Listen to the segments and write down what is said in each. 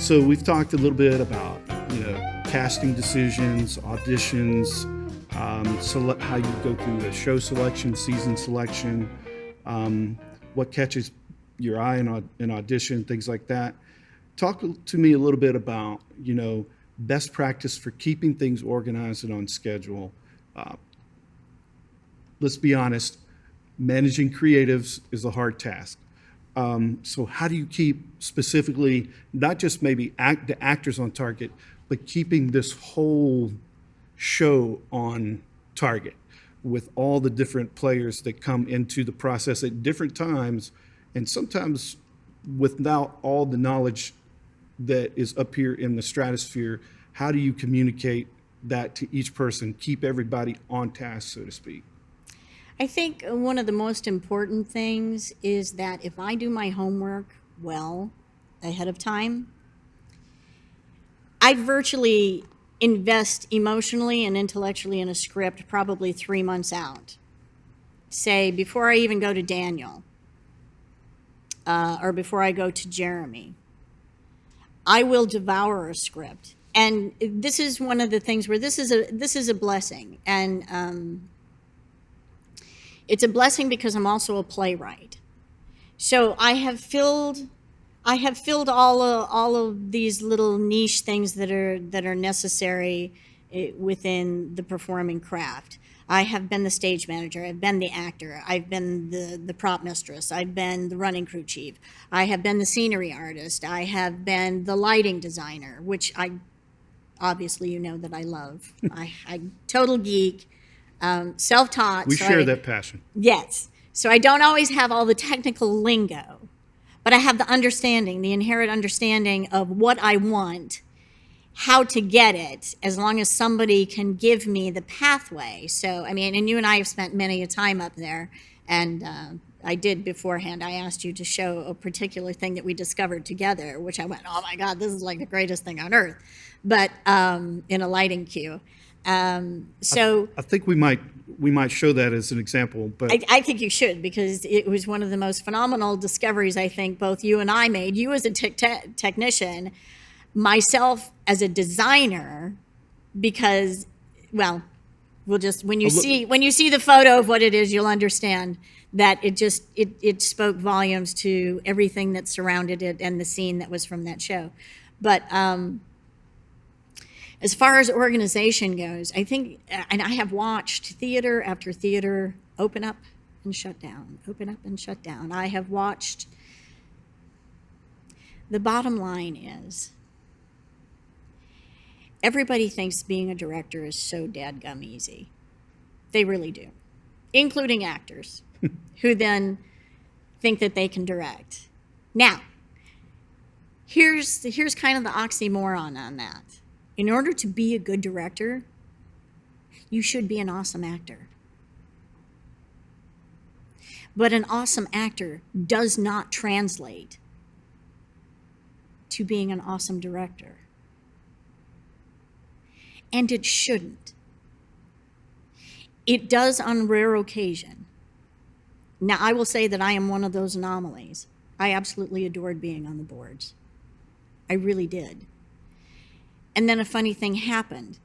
So we've talked a little bit about, casting decisions, auditions, how you go through the show selection, season selection, what catches your eye in audition, things like that. Talk to me a little bit about, best practice for keeping things organized and on schedule. Let's be honest, managing creatives is a hard task. So how do you keep specifically, not just maybe the actors on target, but keeping this whole show on target with all the different players that come into the process at different times, and sometimes without all the knowledge that is up here in the stratosphere? How do you communicate that to each person, keep everybody on task, so to speak? I think one of the most important things is that if I do my homework well ahead of time, I virtually invest emotionally and intellectually in a script probably 3 months out. Say, before I even go to Daniel, or before I go to Jeremy, I will devour a script. And this is one of the things where this is a blessing. And it's a blessing because I'm also a playwright. So I have filled all of these little niche things that are necessary within the performing craft. I have been the stage manager, I've been the actor, I've been the prop mistress, I've been the running crew chief, I have been the scenery artist, I have been the lighting designer, which I obviously that I love. I total geek. Self-taught. We share that passion. Yes. So I don't always have all the technical lingo, but I have the understanding, the inherent understanding of what I want, how to get it, as long as somebody can give me the pathway. So, and you and I have spent many a time up there, and I did beforehand. I asked you to show a particular thing that we discovered together, which I went, oh my God, this is like the greatest thing on earth, but in a lighting cue. So I think we might show that as an example, but I think you should, because it was one of the most phenomenal discoveries I think both you and I made. You as a technician, myself as a designer, because we'll just when you see the photo of what it is, you'll understand that it spoke volumes to everything that surrounded it and the scene that was from that show. But as far as organization goes, I think, and I have watched theater after theater open up and shut down, open up and shut down. I have watched. The bottom line is, everybody thinks being a director is so dadgum easy. They really do, including actors who then think that they can direct. Now, here's kind of the oxymoron on that. In order to be a good director, you should be an awesome actor. But an awesome actor does not translate to being an awesome director. And it shouldn't. It does on rare occasion. Now, I will say that I am one of those anomalies. I absolutely adored being on the boards. I really did. And then a funny thing happened.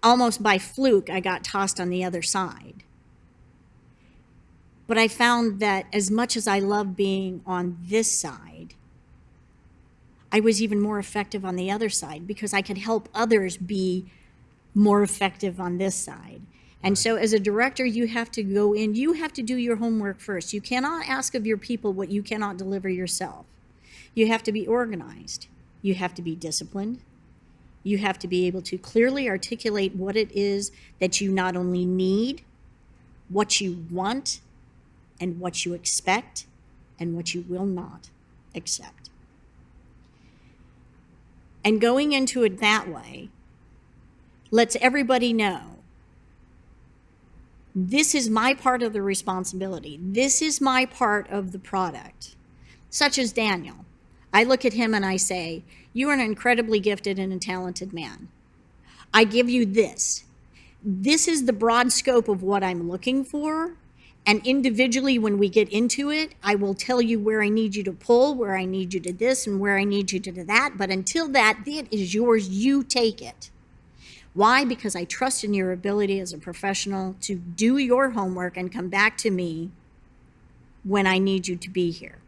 Almost by fluke, I got tossed on the other side. But I found that as much as I love being on this side, I was even more effective on the other side, because I could help others be more effective on this side. And so as a director, you have to go in, you have to do your homework first. You cannot ask of your people what you cannot deliver yourself. You have to be organized. You have to be disciplined. You have to be able to clearly articulate what it is that you not only need, what you want, and what you expect, and what you will not accept. And going into it that way lets everybody know, this is my part of the responsibility. This is my part of the product. Such as Daniel. I look at him and I say, you are an incredibly gifted and a talented man. I give you this. This is the broad scope of what I'm looking for, And individually, when we get into it, I will tell you where I need you to pull, where I need you to this, and where I need you to do that. But until that, it is yours. You take it. Why? Because I trust in your ability as a professional to do your homework and come back to me when I need you to be here.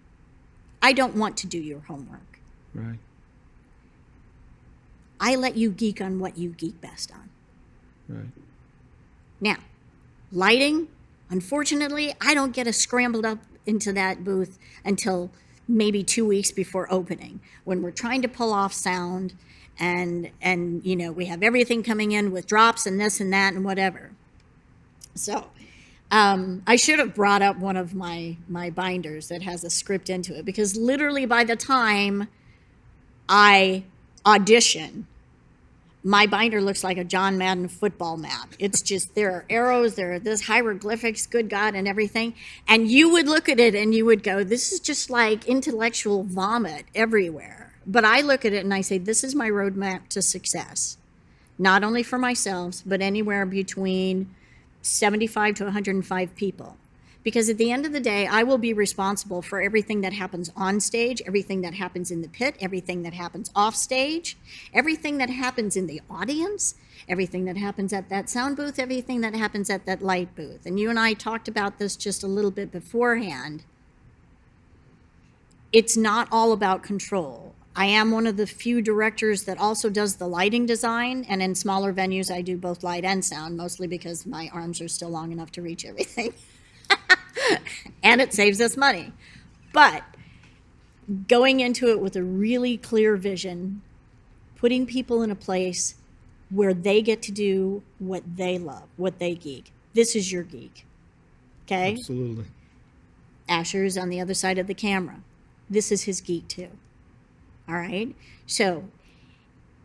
I don't want to do your homework. Right. I let you geek on what you geek best on. Right. Now, lighting, unfortunately, I don't get us scrambled up into that booth until maybe 2 weeks before opening, when we're trying to pull off sound and you know, we have everything coming in with drops and this and that and whatever. So I should have brought up one of my binders that has a script into it, because literally by the time I audition, my binder looks like a John Madden football map. It's just, there are arrows, there are this hieroglyphics, good God, and everything. And you would look at it and you would go, this is just like intellectual vomit everywhere. But I look at it and I say, this is my roadmap to success. Not only for myself, but anywhere between 75 to 105 people. Because at the end of the day, I will be responsible for everything that happens on stage, everything that happens in the pit, everything that happens off stage, everything that happens in the audience, everything that happens at that sound booth, everything that happens at that light booth. And you and I talked about this just a little bit beforehand. It's not all about control. I am one of the few directors that also does the lighting design, and in smaller venues I do both light and sound, mostly because my arms are still long enough to reach everything. And it saves us money. But going into it with a really clear vision, putting people in a place where they get to do what they love, what they geek. This is your geek. Okay? Absolutely. Asher's on the other side of the camera. This is his geek too. All right? So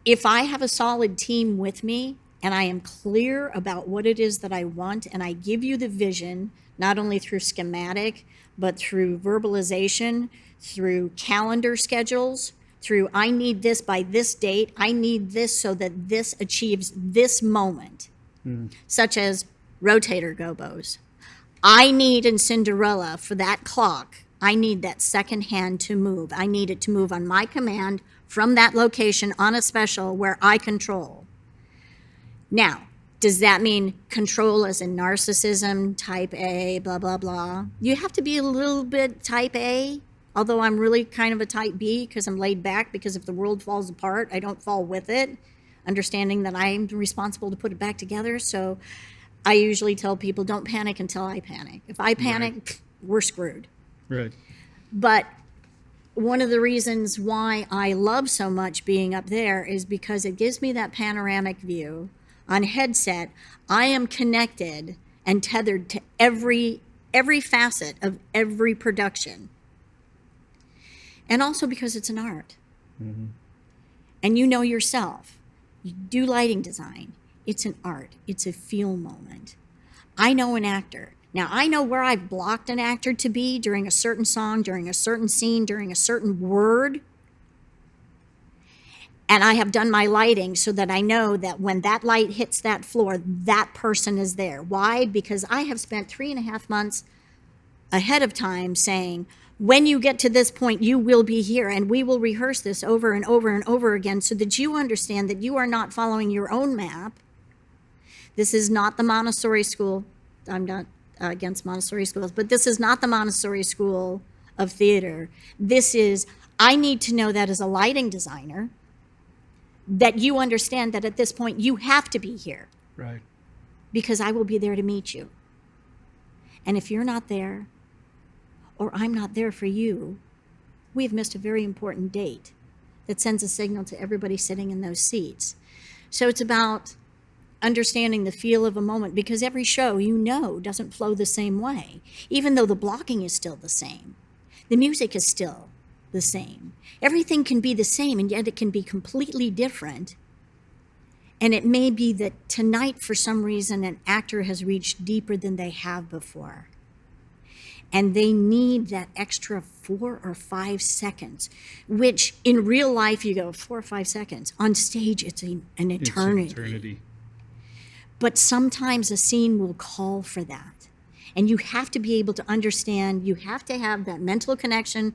if I have a solid team with me and I am clear about what it is that I want, and I give you the vision, not only through schematic, but through verbalization, through calendar schedules, through I need this by this date, I need this so that this achieves this moment, such as rotator gobos. I need in Cinderella for that clock, I need that second hand to move. I need it to move on my command from that location on a special where I control. Now, does that mean control as in narcissism, type A, blah, blah, blah? You have to be a little bit type A, although I'm really kind of a type B because I'm laid back, because if the world falls apart, I don't fall with it, understanding that I'm responsible to put it back together. So I usually tell people, don't panic until I panic. If I panic, we're screwed. Right. But one of the reasons why I love so much being up there is because it gives me that panoramic view. On headset, I am connected and tethered to every facet of every production. And also because it's an art. Mm-hmm. And you know yourself, you do lighting design, it's an art, it's a feel moment. I know an actor. Now, I know where I've blocked an actor to be during a certain song, during a certain scene, during a certain word. And I have done my lighting so that I know that when that light hits that floor, that person is there. Why? Because I have spent 3.5 months ahead of time saying, when you get to this point, you will be here, and we will rehearse this over and over and over again so that you understand that you are not following your own map. This is not the Montessori school. I'm not against Montessori schools, but this is not the Montessori school of theater. This is, I need to know that as a lighting designer, that you understand that at this point you have to be here. Right. Because I will be there to meet you. And if you're not there, or I'm not there for you, we have missed a very important date that sends a signal to everybody sitting in those seats. So it's about understanding the feel of a moment, because every show, you know, doesn't flow the same way, even though the blocking is still the same. The music is still the same. Everything can be the same, and yet it can be completely different. And it may be that tonight, for some reason, an actor has reached deeper than they have before. And they need that extra 4 or 5 seconds, which in real life you go 4 or 5 seconds. On stage, it's an eternity. It's an eternity. But sometimes a scene will call for that. And you have to be able to understand, you have to have that mental connection,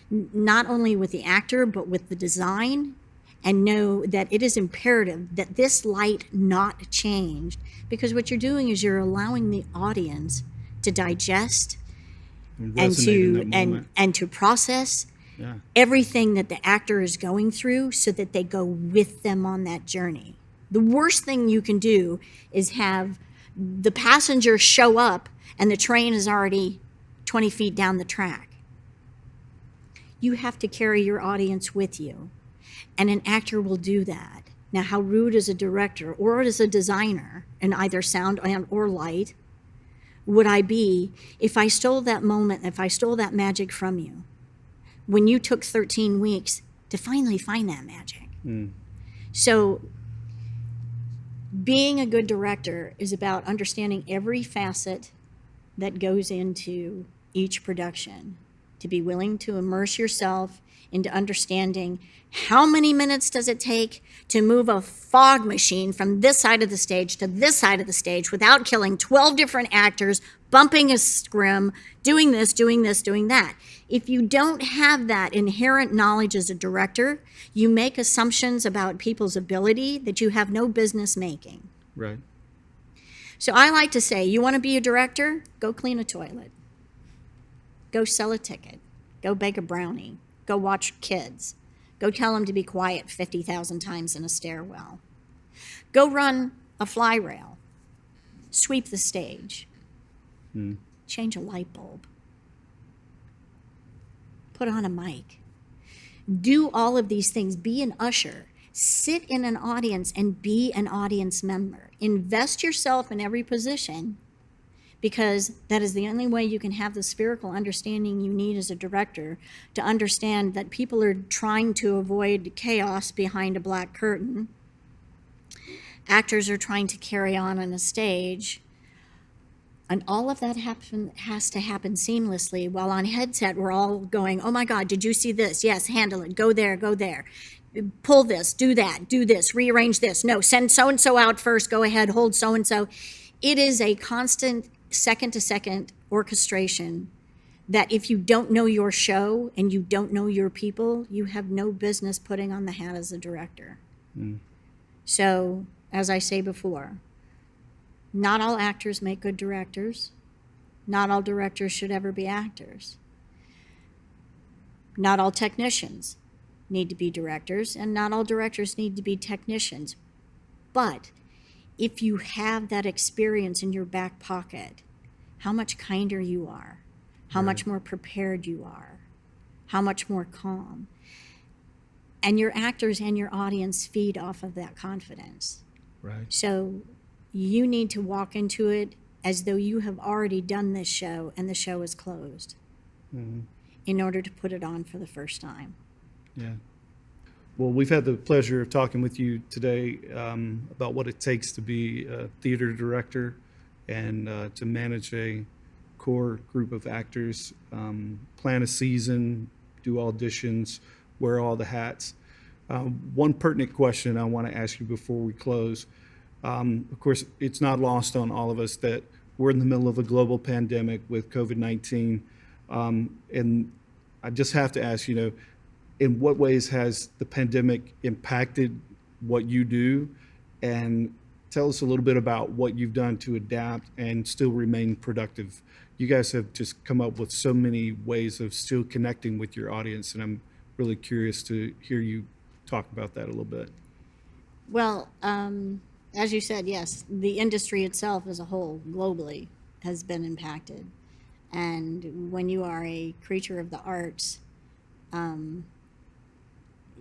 not only with the actor, but with the design, and know that it is imperative that this light not changed, because what you're doing is you're allowing the audience to digest And and resonate in to that moment. and to process Yeah. everything that the actor is going through so that they go with them on that journey. The worst thing you can do is have the passenger show up and the train is already 20 feet down the track. You have to carry your audience with you, and an actor will do that. Now, how rude as a director or as a designer in either sound and or light would I be if I stole that moment, if I stole that magic from you, when you took 13 weeks to finally find that magic? So being a good director is about understanding every facet that goes into each production, to be willing to immerse yourself into understanding how many minutes does it take to move a fog machine from this side of the stage to this side of the stage without killing 12 different actors, bumping a scrim, doing this, doing that. If you don't have that inherent knowledge as a director, you make assumptions about people's ability that you have no business making. Right. So I like to say, you want to be a director? Go clean a toilet. Go sell a ticket. Go bake a brownie. Go watch kids. Go tell them to be quiet 50,000 times in a stairwell. Go run a fly rail. Sweep the stage. Change a light bulb. Put on a mic. Do all of these things. Be an usher. Sit in an audience and be an audience member. Invest yourself in every position, because that is the only way you can have the spherical understanding you need as a director to understand that people are trying to avoid chaos behind a black curtain. Actors are trying to carry on a stage. And all of that has to happen seamlessly, while on headset we're all going, oh my God, did you see this? Yes, handle it. Go there, go there. Pull this, do that, do this, rearrange this. No, send so-and-so out first. Go ahead, hold so-and-so. It is a constant second-to-second orchestration that if you don't know your show and you don't know your people, you have no business putting on the hat as a director. So, as I say before, not all actors make good directors. Not all directors should ever be actors. Not all technicians need to be directors, and not all directors need to be technicians. But if you have that experience in your back pocket, how much kinder you are, how much more prepared you are, how much more calm. And your actors and your audience feed off of that confidence. Right. So you need to walk into it as though you have already done this show and the show is closed in order to put it on for the first time. Yeah. Well, we've had the pleasure of talking with you today about what it takes to be a theater director and to manage a core group of actors, plan a season, do auditions, wear all the hats. One pertinent question I want to ask you before we close. Of course, it's not lost on all of us that we're in the middle of a global pandemic with COVID-19. And I just have to ask, in what ways has the pandemic impacted what you do? And tell us a little bit about what you've done to adapt and still remain productive. You guys have just come up with so many ways of still connecting with your audience, and I'm really curious to hear you talk about that a little bit. Well, as you said, yes, the industry itself as a whole globally has been impacted. And when you are a creature of the arts,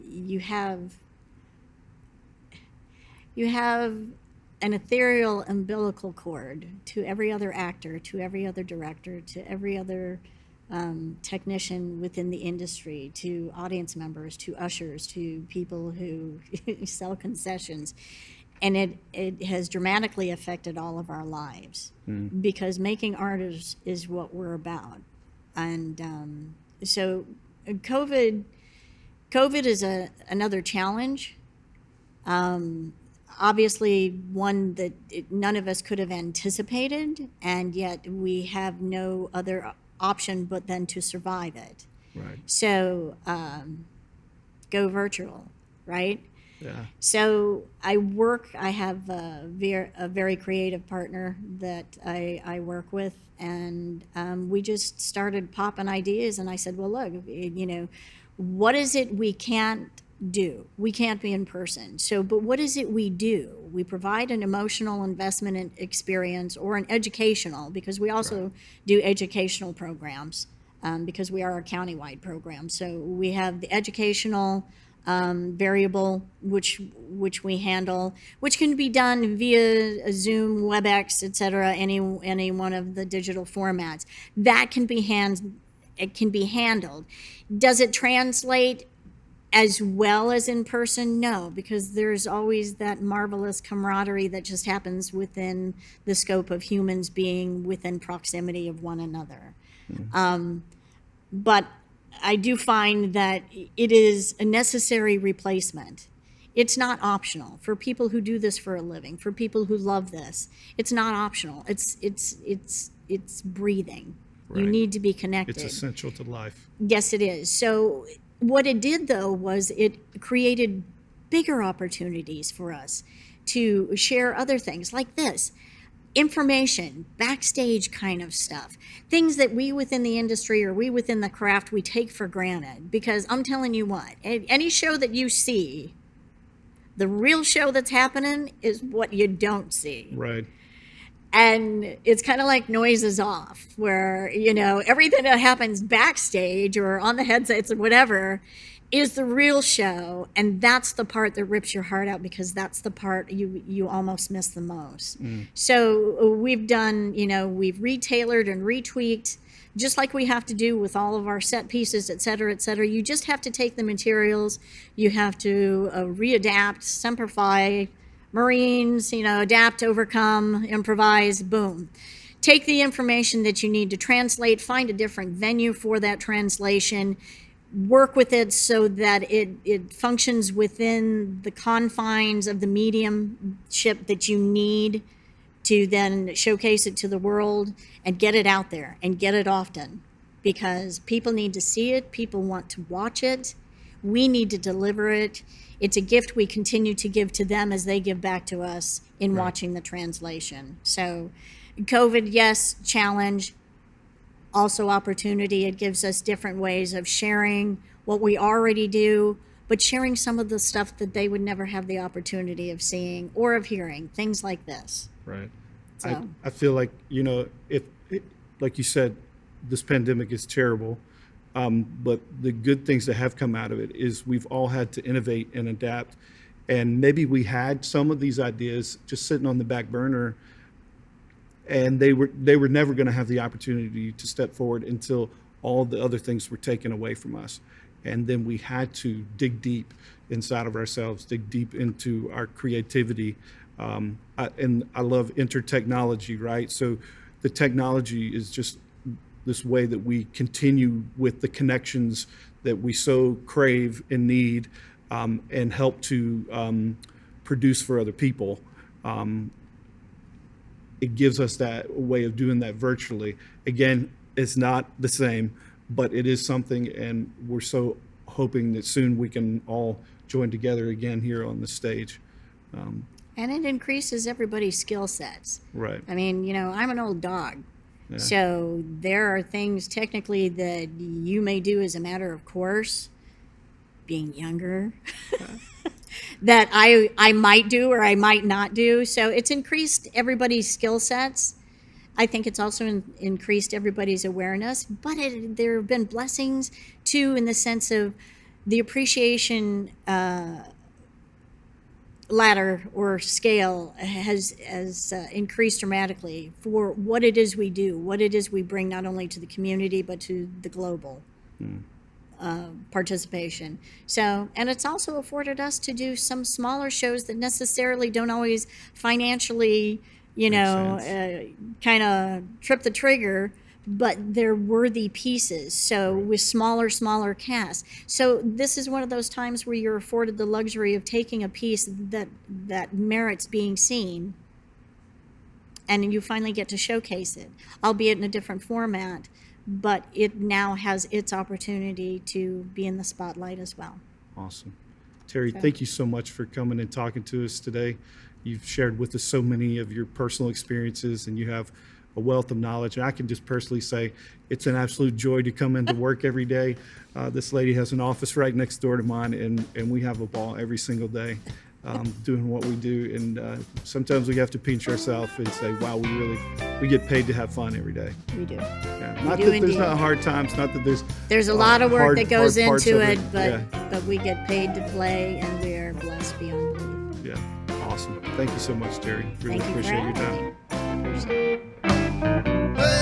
you have an ethereal umbilical cord to every other actor, to every other director, to every other technician within the industry, to audience members, to ushers, to people who sell concessions. And it has dramatically affected all of our lives because making art is what we're about. And so COVID is another challenge. obviously one that none of us could have anticipated, and yet we have no other option but then to survive it. Right. So go virtual, right? Yeah. So I have a very creative partner that I work with, and we just started popping ideas, and I said, well, look, what is it we can't do? We can't be in person. So, but what is it we do? We provide an emotional investment in experience, or an educational, because we also do educational programs, because we are a countywide program. So we have the educational variable, which we handle, which can be done via Zoom, WebEx, etc., any one of the digital formats. That can be handled. Does it translate as well as in person? No, because there's always that marvelous camaraderie that just happens within the scope of humans being within proximity of one another. But I do find that it is a necessary replacement. It's not optional for people who do this for a living, for people who love this. It's not optional. It's breathing. You Right. need to be connected. It's essential to life. Yes, it is. So what it did, though, was it created bigger opportunities for us to share other things like this. Information, backstage kind of stuff, things that we within the industry or we within the craft, we take for granted. Because I'm telling you what, any show that you see, the real show that's happening is what you don't see. Right. And it's kind of like Noise is Off, where, everything that happens backstage or on the headsets or whatever is the real show. And that's the part that rips your heart out, because that's the part you almost miss the most. So we've done, we've retailored and retweaked, just like we have to do with all of our set pieces, et cetera, et cetera. You just have to take the materials, you have to readapt, simplify, Marines, adapt, overcome, improvise, boom. Take the information that you need to translate, find a different venue for that translation, work with it so that it functions within the confines of the mediumship that you need to then showcase it to the world and get it out there and get it often, because people need to see it, people want to watch it, we need to deliver it. It's a gift we continue to give to them as they give back to us in watching the translation. So COVID, yes, challenge, also opportunity. It gives us different ways of sharing what we already do, but sharing some of the stuff that they would never have the opportunity of seeing or of hearing, things like this. Right. So. I feel like, like you said, this pandemic is terrible. But the good things that have come out of it is we've all had to innovate and adapt. And maybe we had some of these ideas just sitting on the back burner, and they were never going to have the opportunity to step forward until all the other things were taken away from us. And then we had to dig deep inside of ourselves, dig deep into our creativity. And I love intertechnology, right? So the technology is just this way that we continue with the connections that we so crave and need, and help to produce for other people. It gives us that way of doing that virtually. Again, it's not the same, but it is something, and we're so hoping that soon we can all join together again here on the stage. And it increases everybody's skill sets. Right. I mean, I'm an old dog. Yeah. So there are things technically that you may do as a matter of course, being younger, that I might do or I might not do. So it's increased everybody's skill sets. I think it's also increased everybody's awareness. But there have been blessings, too, in the sense of the appreciation ladder or scale has increased dramatically for what it is we do, what it is we bring not only to the community but to the global participation. So, and it's also afforded us to do some smaller shows that necessarily don't always financially, kind of trip the trigger, but they're worthy pieces. So with smaller casts. So this is one of those times where you're afforded the luxury of taking a piece that merits being seen, and you finally get to showcase it, albeit in a different format, but it now has its opportunity to be in the spotlight as well. Awesome. Terry, thank you so much for coming and talking to us today. You've shared with us so many of your personal experiences, and you have a wealth of knowledge. And I can just personally say it's an absolute joy to come into work every day. This lady has an office right next door to mine, and we have a ball every single day doing what we do. And sometimes we have to pinch ourselves and say, wow, we get paid to have fun every day. We do. Yeah. Not that there's not hard times, not that there's a lot of work that goes parts into of it, yeah. but we get paid to play, and we are blessed beyond belief. Yeah, awesome. Thank you so much, Terry. Really Thank you for appreciate your having time. me. Appreciate it.